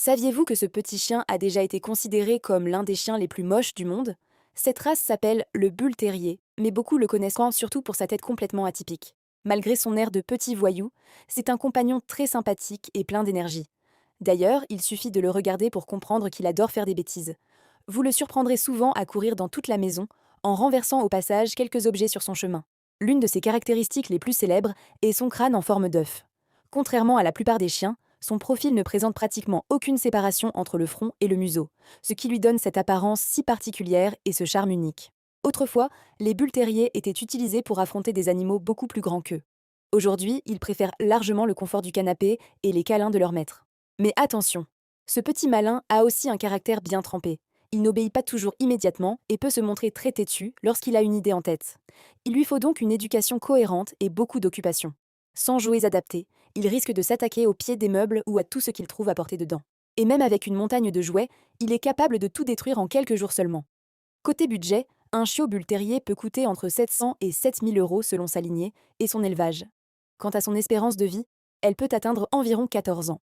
Saviez-vous que ce petit chien a déjà été considéré comme l'un des chiens les plus moches du monde? Cette race s'appelle le Bull Terrier, mais beaucoup le connaissent surtout pour sa tête complètement atypique. Malgré son air de petit voyou, c'est un compagnon très sympathique et plein d'énergie. D'ailleurs, il suffit de le regarder pour comprendre qu'il adore faire des bêtises. Vous le surprendrez souvent à courir dans toute la maison, en renversant au passage quelques objets sur son chemin. L'une de ses caractéristiques les plus célèbres est son crâne en forme d'œuf. Contrairement à la plupart des chiens, son profil ne présente pratiquement aucune séparation entre le front et le museau, ce qui lui donne cette apparence si particulière et ce charme unique. Autrefois, les bulles terriers étaient utilisés pour affronter des animaux beaucoup plus grands qu'eux. Aujourd'hui, ils préfèrent largement le confort du canapé et les câlins de leur maître. Mais attention, ce petit malin a aussi un caractère bien trempé. Il n'obéit pas toujours immédiatement et peut se montrer très têtu lorsqu'il a une idée en tête. Il lui faut donc une éducation cohérente et beaucoup d'occupation. Sans jouets adaptés, il risque de s'attaquer aux pieds des meubles ou à tout ce qu'il trouve à portée dedans. Et même avec une montagne de jouets, il est capable de tout détruire en quelques jours seulement. Côté budget, un chiot bull terrier peut coûter entre 700 et 7000 euros selon sa lignée et son élevage. Quant à son espérance de vie, elle peut atteindre environ 14 ans.